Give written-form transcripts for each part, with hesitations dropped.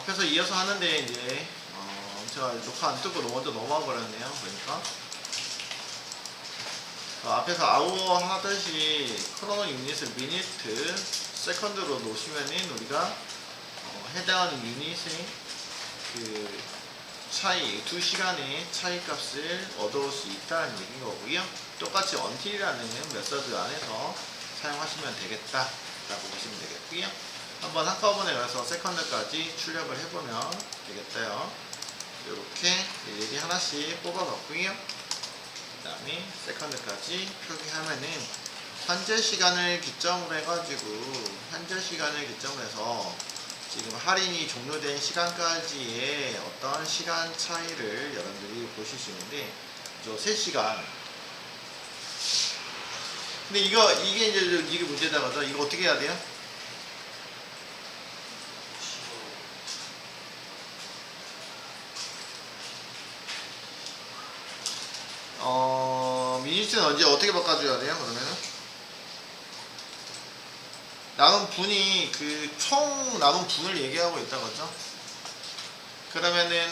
앞에서 이어서 하는데 이제 제가 녹화 안 뜨고 먼저 넘어가 버렸네요. 그러니까 앞에서 아우어 하듯이 크로노 유닛을 미니트, 세컨드로 놓으시면은 우리가 해당하는 유닛의 그 차이, 2시간의 차이 값을 얻어올 수 있다는 얘기인 거고요. 똑같이 언틸이라는 메서드 안에서 사용하시면 되겠다 라고 보시면 되겠고요. 한번 한꺼번에 가서 세컨드까지 출력을 해보면 되겠어요. 이렇게 일일이 하나씩 뽑아봤고요. 그 다음에 세컨드까지 표기하면은 현재 시간을 기점으로 해가지고 현재 시간을 기점으로 해서 지금 할인이 종료된 시간까지의 어떤 시간 차이를 여러분들이 보실 수 있는데, 저 3시간. 근데 이게 이제 문제다 그죠? 이거 어떻게 해야 돼요? 미니트는 언제 어떻게 바꿔줘야 돼요? 그러면은 나눈 분이 총 나눈 분을 얘기하고 있다 그죠? 그러면은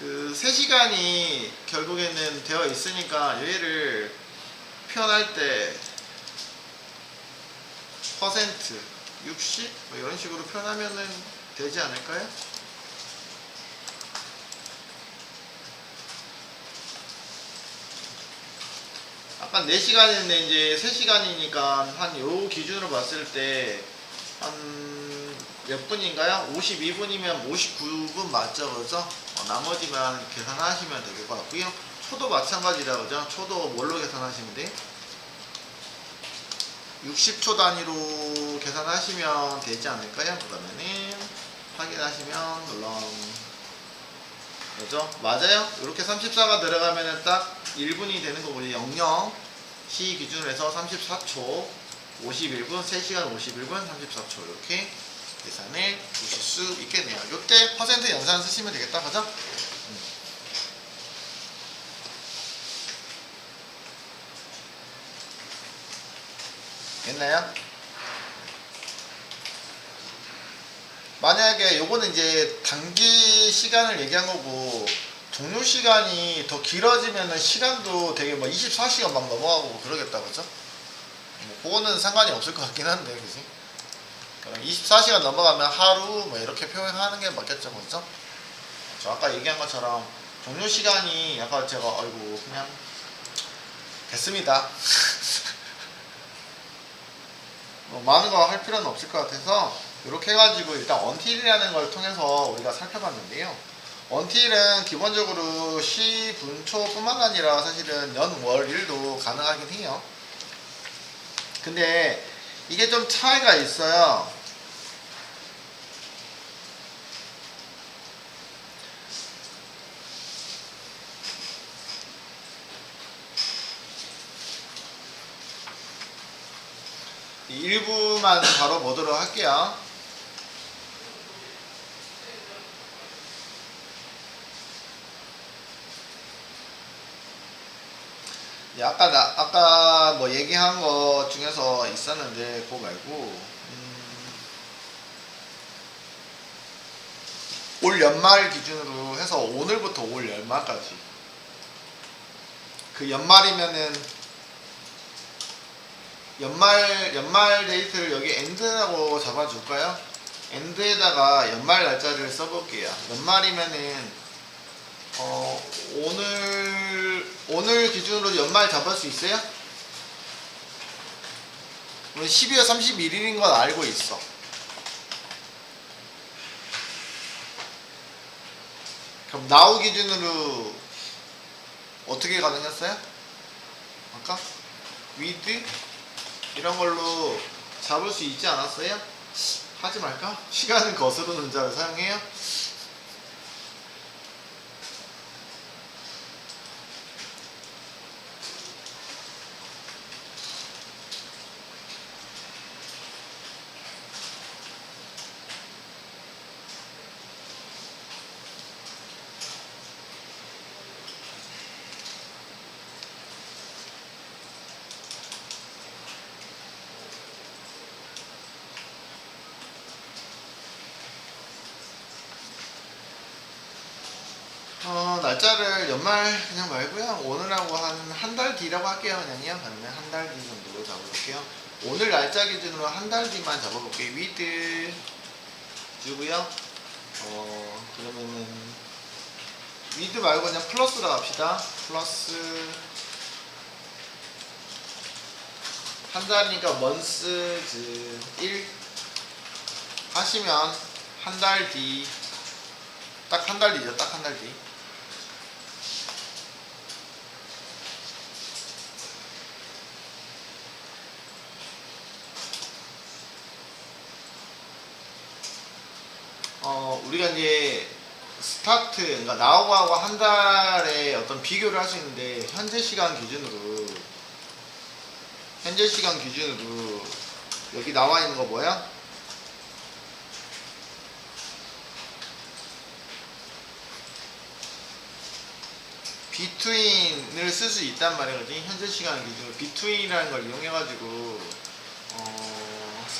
3시간이 결국에는 되어 있으니까 얘를 표현할 때 퍼센트 60 뭐 이런 식으로 표현하면은 되지 않을까요? 아까 4시간인데 이제 3시간이니까 한 요 기준으로 봤을 때 한 몇 분인가요? 52분이면 59분 맞죠? 그죠? 나머지만 계산하시면 될 것 같고요. 초도 마찬가지다 그죠? 초도 뭘로 계산하시면 돼? 60초 단위로 계산하시면 되지 않을까요? 그러면은 확인하시면 물론 그죠? 맞아요? 이렇게 34가 들어가면은 딱 1분이 되는 거고요. 00 시 기준으로 해서 34초 51분 3시간 51분 34초 이렇게 계산을 보실 수 있겠네요. 이때 퍼센트 연산 쓰시면 되겠다 그죠? 됐나요? 만약에 요거는 이제 단기 시간을 얘기한 거고 종료 시간이 더 길어지면은 시간도 되게 뭐 24시간 막 넘어가고 그러겠다 그죠? 뭐 그거는 상관이 없을 것 같긴 한데 그지? 그럼 24시간 넘어가면 하루 뭐 이렇게 표현하는 게 맞겠죠 그죠? 저 아까 얘기한 것처럼 종료 시간이 약간 제가 아이고 그냥 됐습니다. 뭐 많은 거 할 필요는 없을 것 같아서 이렇게 해가지고 일단 언틸이라는 걸 통해서 우리가 살펴봤는데요. 언틸은 기본적으로 시, 분, 초 뿐만 아니라 사실은 연, 월, 일도 가능하긴 해요. 근데 이게 좀 차이가 있어요. 이 일부만 바로 보도록 할게요. 아까 뭐 얘기한 거 중에서 있었는데 그거 말고 올 연말 기준으로 해서 오늘부터 올 연말까지 그 연말이면은 연말 데이트를 여기 엔드라고 잡아줄까요? 엔드에다가 연말 날짜를 써볼게요. 연말이면은 오늘 기준으로 연말 잡을 수 있어요? 12월 31일인 건 알고 있어. 그럼 나우 기준으로 어떻게 가능했어요? 아까? 위드? 이런 걸로 잡을 수 있지 않았어요? 하지 말까? 시간을 거스르는 자를 사용해요? 날짜를 연말 그냥 말고요. 오늘하고 한 달 뒤라고 할게요. 그냥요. 그러면 한 달 뒤 정도로 잡아볼게요. 오늘 날짜 기준으로 한 달 뒤만 잡아볼게요. 위드 주고요. 그러면은 위드 말고 그냥 플러스로 갑시다. 플러스 한 달이니까 먼스즈 1 하시면 한 달 뒤, 딱 한 달 뒤죠. 딱 한 달 뒤. 우리가 이제 스타트, 그러니까 나오고 한 달에 어떤 비교를 할 수 있는데, 현재 시간 기준으로 여기 나와 있는 거 뭐야? 비트윈을 쓸 수 있단 말이거든. 현재 시간 기준으로 비트윈이라는 걸 이용해가지고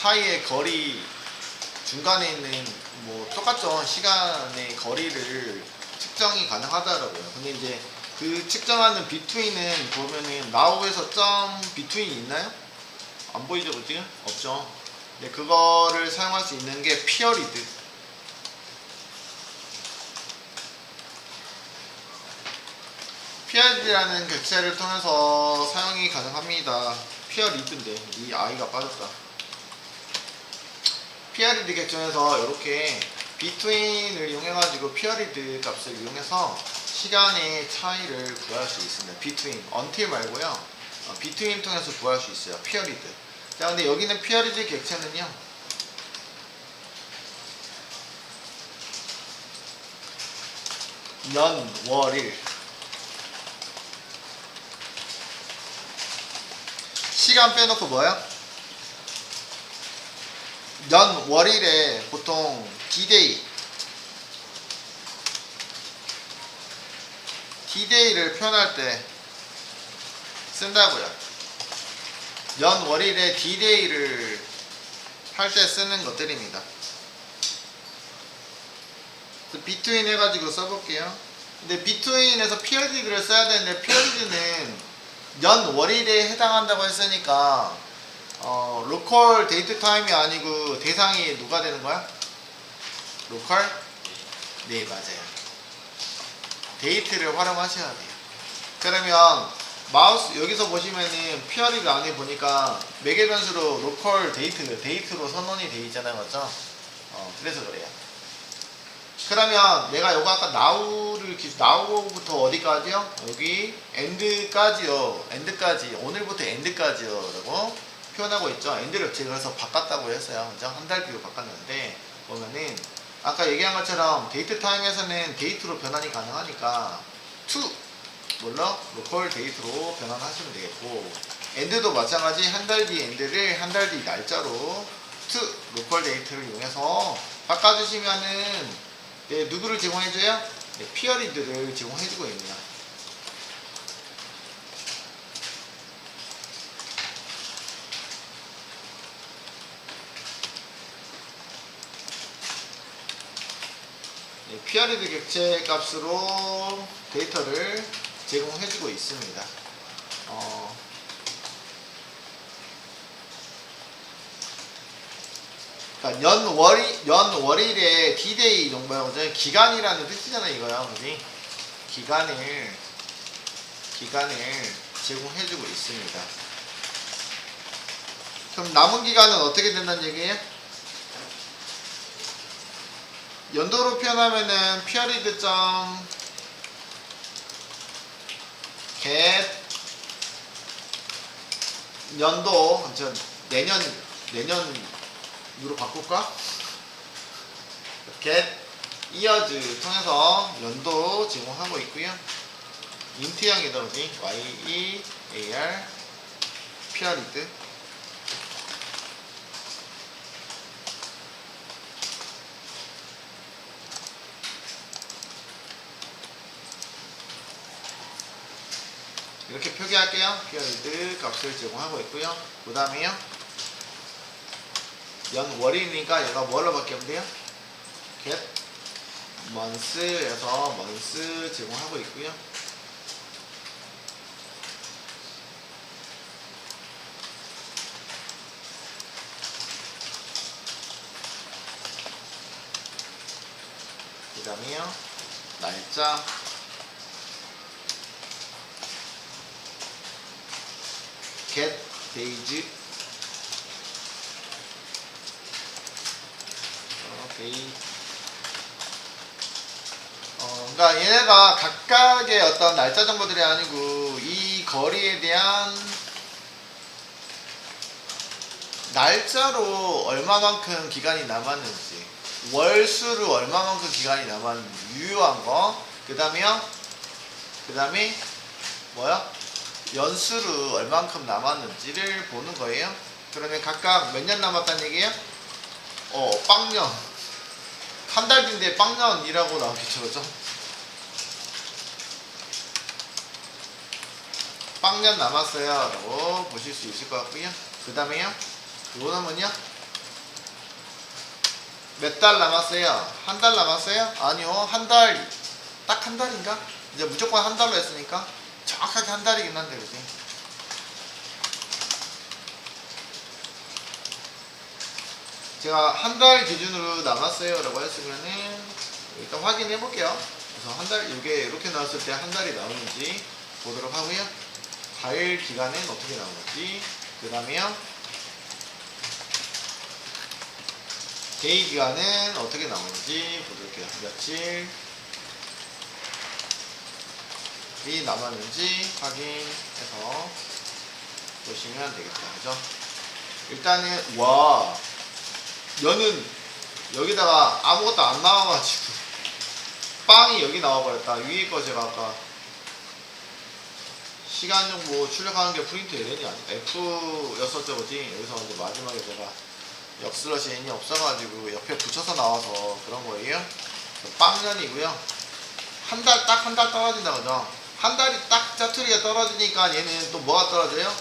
사이의 거리, 중간에 있는 뭐 똑같죠. 시간의 거리를 측정이 가능하더라고요. 근데 이제 그 측정하는 비트윈은 보면은 나우에서 점 비트윈이 있나요? 안 보이죠, 그지? 없죠. 근데 그거를 사용할 수 있는 게 피어리드. 피어리드라는 객체를 통해서 사용이 가능합니다. 피어리드인데 이 아이가 빠졌다. 피어리드 객체에서 이렇게 비트윈을 이용해가지고 피어리드 값을 이용해서 시간의 차이를 구할 수 있습니다. 비트윈, until 말고요. 비트윈 통해서 구할 수 있어요. 피어리드. 자, 근데 여기는 피어리드 객체는요. 년, 월일. 시간 빼놓고 뭐야? 년, 월일에 보통 D-Day를 표현할 때 쓴다고요. 연, 월일에 D-Day를 할 때 쓰는 것들입니다. 비트윈 해가지고 써볼게요. 근데 비트윈에서 피어리드를 써야 되는데 피어리드는 연, 월일에 해당한다고 했으니까 로컬 데이트 타임이 아니고 대상이 누가 되는 거야? 로컬? 네, 맞아요. 데이트를 활용하셔야 돼요. 그러면 마우스 여기서 보시면은 피어리드 안에 보니까 매개 변수로 로컬 데이트로 선언이 되어 있잖아요, 맞죠? 그래서 그래요. 그러면 내가 요거 아까 나우부터 어디까지요? 여기 엔드까지요. 엔드까지, 오늘부터 엔드까지요 라고 표현하고 있죠. 엔드를 제가 그래서 바꿨다고 했어요. 그죠? 한 달 뒤로 바꿨는데 보면은 아까 얘기한 것처럼 데이트 타임에서는 데이트로 변환이 가능하니까 to 로컬 데이트로 변환하시면 되겠고, 엔드도 마찬가지. 한 달 뒤 엔드를 한 달 뒤 날짜로 to 로컬 데이트를 이용해서 바꿔주시면은 네, 누구를 제공해줘요? 네, 피어리드를 제공해주고 있네요. 네, 피어리드 객체 값으로 데이터를 제공해주고 있습니다. 그러니까 연 월일에 D-Day 정도요. 기간이라는 뜻이잖아요, 이거요. 그지? 기간을 제공해주고 있습니다. 그럼 남은 기간은 어떻게 된다는 얘기예요? 연도로 표현하면은 period get 연도 내년으로 바꿀까? get years 통해서 연도 제공하고 있고요. 인트형이다, 그지? year period. 이렇게 표기할게요. period 값을 제공하고 있고요. 그 다음에요. 연 월이니까 얘가 뭘로 바뀌면 돼요? get month에서 month 제공하고 있고요. 그 다음에요 날짜 get days day 그러니까 얘네가 각각의 어떤 날짜 정보들이 아니고 이 거리에 대한 날짜로 얼마만큼 기간이 남았는지 월수로 얼마만큼 기간이 남았는지 유효한 거 그 다음에 뭐야? 연수로 얼만큼 남았는지를 보는 거예요. 그러면 각각 몇 년 남았다는 얘기예요? 빵년 한 달 뒤인데 빵년이라고 나오겠죠, 그죠? 빵년 남았어요 라고 보실 수 있을 것 같고요. 그 다음에요 요놈은요 몇 달 남았어요? 한 달 남았어요? 아니요, 한 달, 딱 한 달인가? 이제 무조건 한 달로 했으니까 정확하게 한 달이긴 한데, 그지? 제가 한 달 기준으로 남았어요 라고 했으면은 일단 확인해 볼게요. 그래서 한 달, 이게 이렇게 나왔을 때 한 달이 나오는지 보도록 하고요. 과일 기간은 어떻게 나오는지, 그 다음에요 데이 기간은 어떻게 나오는지 보도록 해요. 며칠이 남았는지 확인해서 보시면 되겠다, 그죠? 일단은 와 면은 여기다가 아무것도 안 나와가지고 빵이 여기 나와버렸다. 위에 거 제가 아까 시간 정보 출력하는 게 프린트 LN이 아니야 F였었죠, 그지? 여기서 이제 마지막에 제가 역슬러시 N이 없어가지고 옆에 붙여서 나와서 그런 거예요. 빵년이고요. 한 달, 딱 한 달 떨어진다, 그죠? 한 달이 딱 짜투리가 떨어지니까 얘는 또 뭐가 떨어져요?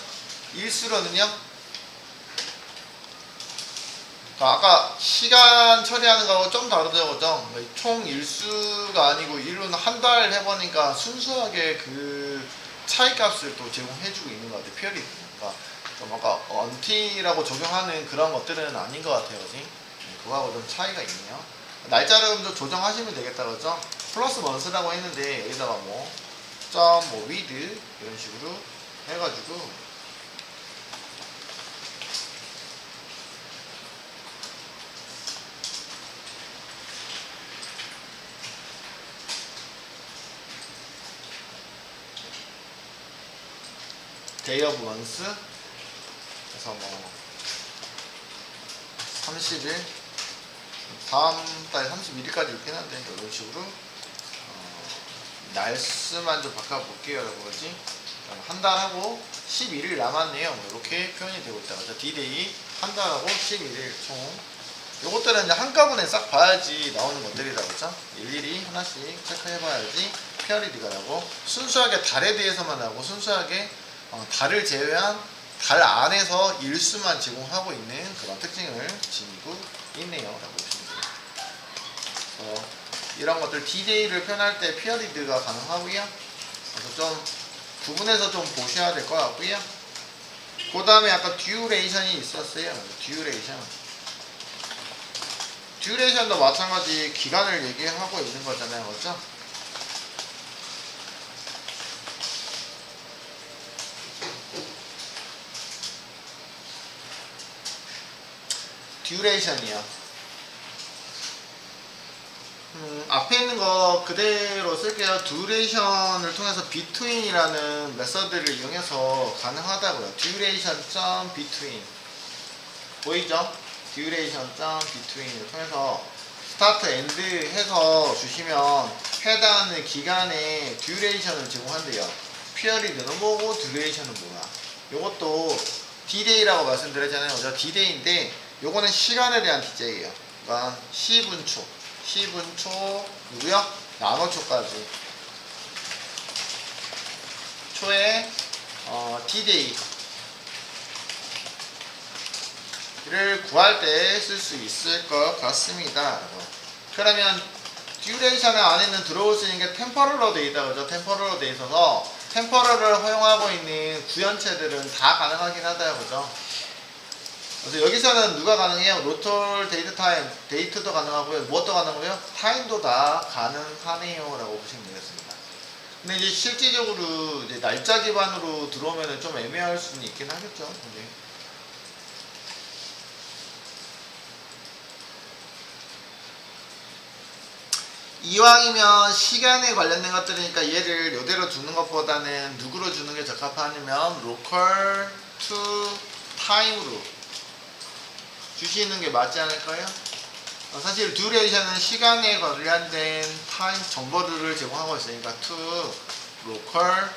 일수로는요? 아까 시간 처리하는 거하고 좀 다르죠, 그죠? 총 일수가 아니고 일로는 한 달 해보니까 순수하게 그 차이값을 또 제공해주고 있는 것 같아요. 피어리. 그러니까 좀 아까 언티라고 적용하는 그런 것들은 아닌 것 같아요, 그지? 그거하고 좀 차이가 있네요. 날짜를 좀 조정하시면 되겠다, 그죠? 플러스 먼스라고 했는데 여기다가 뭐 점, 뭐 위드 이런 식으로 해가지고 데이 오브 먼스 그래서 뭐 30일 다음 달 31일까지 있긴 한데 이런 식으로 날수만 좀 바꿔볼게요, 라고 그러지? 한 달하고 11일 남았네요. 이렇게 표현이 되고 있다. 그죠? D-Day 한 달하고 11일 총. 요것들은 이제 한꺼번에 싹 봐야지 나오는 것들이라 그죠? 일일이 하나씩 체크해봐야지 페어리드가 나고 순수하게 달에 대해서만 하고 순수하게 달을 제외한 달 안에서 일수만 제공하고 있는 그런 특징을 지니고 있네요, 라고 보시면 돼요. 이런 것들 D-Day를 표현할 때 피어리드가 가능하고요. 그래서 좀 구분해서 좀 보셔야 될 것 같고요. 그 다음에 아까 듀레이션이 있었어요. 듀레이션도 마찬가지 기간을 얘기하고 있는 거잖아요, 그렇죠? 듀레이션이요. 앞에 있는 거 그대로 쓸게요. 듀레이션을 통해서 between이라는 메서드를 이용해서 가능하다고요. duration.between 보이죠? duration.between을 통해서 start, end 해서 주시면 해당하는 기간에 duration을 제공한대요. period는 뭐고 duration은 뭐야. 요것도 D-Day라고 말씀드렸잖아요. 그죠? D-Day인데 요거는 시간에 대한 DJ예요. 그러니까 10분 초 10분 초 누구요? 나노초까지 초에 D-Day를 구할 때 쓸 수 있을 것 같습니다. 그러면 듀레이션 안에는 들어올 수 있는 게 템퍼럴로 되어 있다 그죠? 템퍼럴로 되어 있어서 템퍼럴을 허용하고 있는 구현체들은 다 가능하긴 하다 그죠? 그래서 여기서는 누가 가능해요? 로컬 데이트 타임, 데이트도 가능하고요. 무엇도 가능하고요? 타임도 다 가능하네요 라고 보시면 되겠습니다. 근데 이제 실질적으로 이제 날짜 기반으로 들어오면 좀 애매할 수는 있긴 하겠죠. 근데. 이왕이면 시간에 관련된 것들이니까 얘를 이대로 두는 것보다는 누구로 주는 게 적합하냐면 로컬 투 타임으로 주시는 게 맞지 않을까요? 사실 듀레이션은 시간에 관련된 타임 정보들을 제공하고 있으니까 to local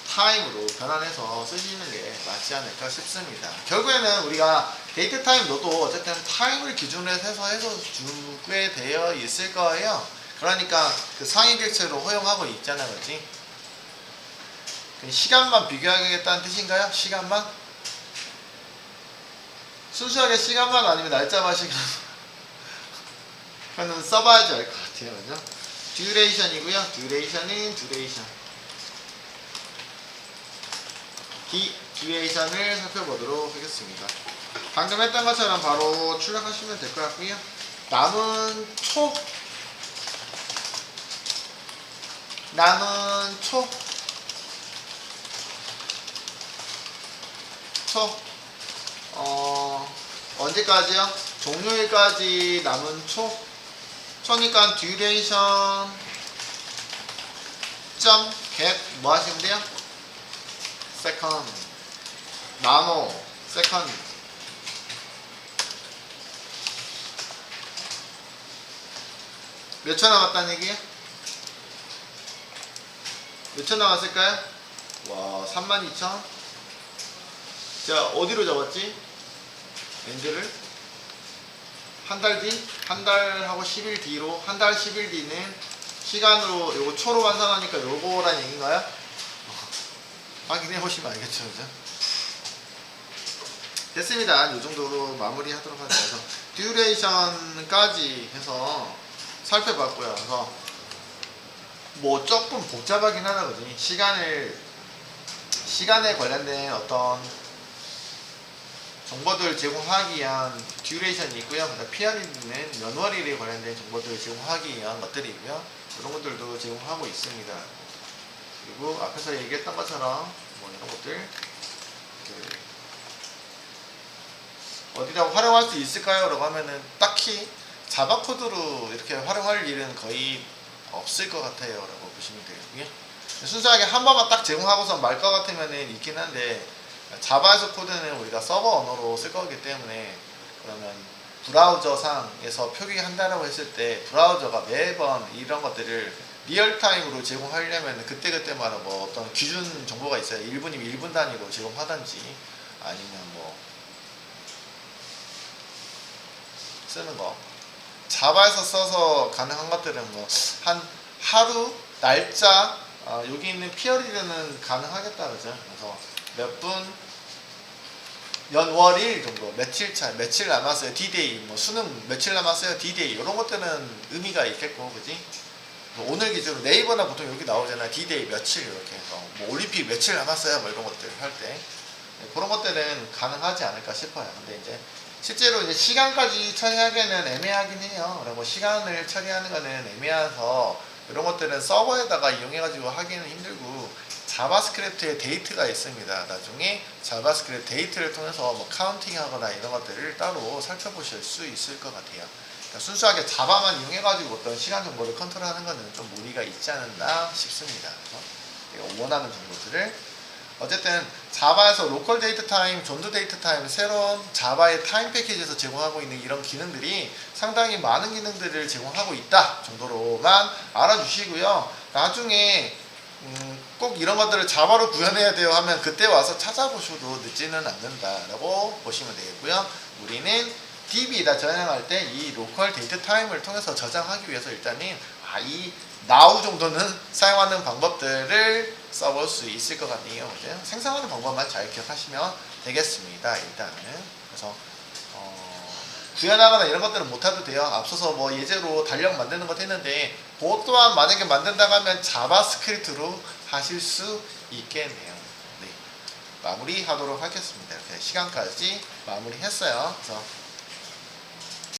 time으로 변환해서 쓰시는 게 맞지 않을까 싶습니다. 결국에는 우리가 데이트 타임 넣어도 어쨌든 타임을 기준으로 해서 주게 되어 있을 거예요. 그러니까 그 상위 객체로 허용하고 있잖아, 그렇지? 시간만 비교하겠다는 뜻인가요? 시간만? 순수하게 시간만 아니면 날짜만 시간만 그거는 써봐야지 알 것 같아요. 그죠? 듀레이션이고요. 듀레이션은 듀레이션. 듀레이션을 살펴보도록 하겠습니다. 방금 했던 것처럼 바로 출력하시면 될 것 같고요. 남은 초 언제까지요? 종료일까지 남은 초니까 duration 점 get 뭐 하시면 돼요? second 나노 second 몇 초 남았다는 얘기예요? 몇 초 남았을까요? 와 32,000 자 어디로 잡았지? 엔드를 한 달 뒤? 한 달하고 10일 뒤로 한 달 10일 뒤는 시간으로 요거 초로 환산하니까 요거란 얘기인가요? 확인해 보시면 알겠죠, 그죠? 됐습니다. 요 정도로 마무리 하도록 하죠. 듀레이션까지 해서 살펴봤고요. 그래서 뭐 조금 복잡하긴 하다 그지? 시간에 관련된 어떤 정보들을 제공하기 위한 듀레이션이 있고요. 그다음 PRE는 연월일에 관련된 정보들을 제공하기 위한 것들이고요. 이런 것들도 제공하고 있습니다. 그리고 앞에서 얘기했던 것처럼 뭐 이런 것들 어디다 활용할 수 있을까요? 라고 하면은 딱히 자바 코드로 이렇게 활용할 일은 거의 없을 것 같아요. 라고 보시면 되고요. 순수하게 한 번만 딱 제공하고서 말 것 같으면은 있긴 한데 자바에서 코드는 우리가 서버 언어로 쓸 거기 때문에 그러면 브라우저상에서 표기한다라고 했을 때 브라우저가 매번 이런 것들을 리얼타임으로 제공하려면 그때그때마다 뭐 어떤 기준 정보가 있어요. 1분이면 1분 단위로 제공하든지 아니면 뭐 쓰는 거 자바에서 써서 가능한 것들은 뭐 한 하루 날짜 여기 있는 피어리드는 가능하겠다 그죠? 그래서 몇 분 연월일 정도 며칠 남았어요 D-Day 뭐 수능 며칠 남았어요 D-Day 이런 것들은 의미가 있겠고 그지? 뭐 오늘 기준으로 네이버나 보통 여기 나오잖아 D-Day 며칠 이렇게 해서 뭐 올림픽 며칠 남았어요 뭐 이런 것들 할 때 그런 것들은 가능하지 않을까 싶어요. 근데 이제 실제로 이제 시간까지 처리하기에는 애매하긴 해요. 그리고 시간을 처리하는 거는 애매해서 이런 것들은 서버에다가 이용해가지고 하기는 힘들고 자바스크립트에 데이트가 있습니다. 나중에 자바스크립트 데이트를 통해서 뭐 카운팅하거나 이런 것들을 따로 살펴보실 수 있을 것 같아요. 그러니까 순수하게 자바만 이용해가지고 어떤 시간 정보를 컨트롤하는 거는 좀 무리가 있지 않나 싶습니다. 그래서 원하는 정보들을 어쨌든 자바에서 로컬 데이트 타임, 존드 데이트 타임, 새로운 자바의 타임 패키지에서 제공하고 있는 이런 기능들이 상당히 많은 기능들을 제공하고 있다 정도로만 알아주시고요. 나중에 꼭 이런 것들을 자바로 구현해야 돼요 하면 그때 와서 찾아보셔도 늦지는 않는다라고 보시면 되겠고요. 우리는 DB에다 저장할 때 이 로컬 데이트 타임을 통해서 저장하기 위해서 일단은 이 now 정도는 사용하는 방법들을 써볼 수 있을 것 같네요. 그죠? 생성하는 방법만 잘 기억하시면 되겠습니다. 일단은 그래서 구현하거나 이런 것들은 못해도 돼요. 앞서서 뭐 예제로 달력 만드는 것 했는데 그것 또한 만약에 만든다고 하면 자바스크립트로 하실 수 있겠네요. 네, 마무리하도록 하겠습니다. 이렇게 시간까지 마무리했어요. 그래서